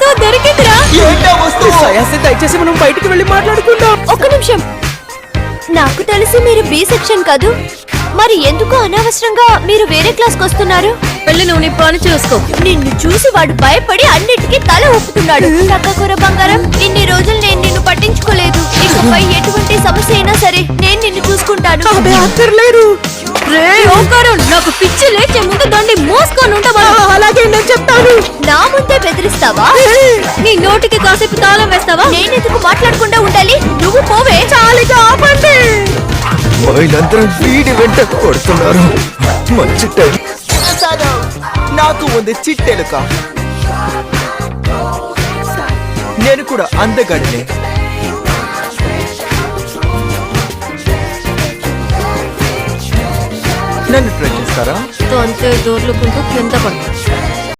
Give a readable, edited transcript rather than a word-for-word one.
వస్తువు దొరికిందిరా. దయచేసి మనం బయటికి వెళ్ళి మాట్లాడుకుందాం. ఒక్క నిమిషం. నాకు తెలిసి మీరు బి సెక్షన్ కాదు. మరి ఎందుకు అనవసరంగా మీరు వేరే క్లాస్కి వస్తున్నారు? వెళ్ళి నువ్వు నీ పని చూసుకో. నిన్ను చూసి వాడు భయపడి అన్నిటికీ తల ఊపుతున్నాడు. చక్కకూర బంగారం, ఇన్ని రోజులు నేను నిన్ను పట్టించుకోలేదు. ఇకపై ఎటువంటి సమస్య అయినా సరే నేను నిన్ను చూసుకుంటాను. అక్కర్లేదు. నాకు పిచ్చి లేచే ముందు దాన్ని మోసుకొని ఉంటావా? అలాగే నేను చెప్తాను. నా ముందే బెదిరిస్తావా? నీ నోటికి కాసేపు తాళం వేస్తావా? నేనెందుకు మాట్లాడకుండా ఉండాలి? నువ్వు పోవే. చాలిగా ఆపండి. వీళ్ళందరూ వీడి వెంట కొడుతున్నారు. మంచి టైం. నాకు ఉంది చిట్టెలుక. నేను కూడా అందగాడినే. నన్ను ట్రై చేస్తారా? అంతే దోర్లుకుంటూ కింద పడు.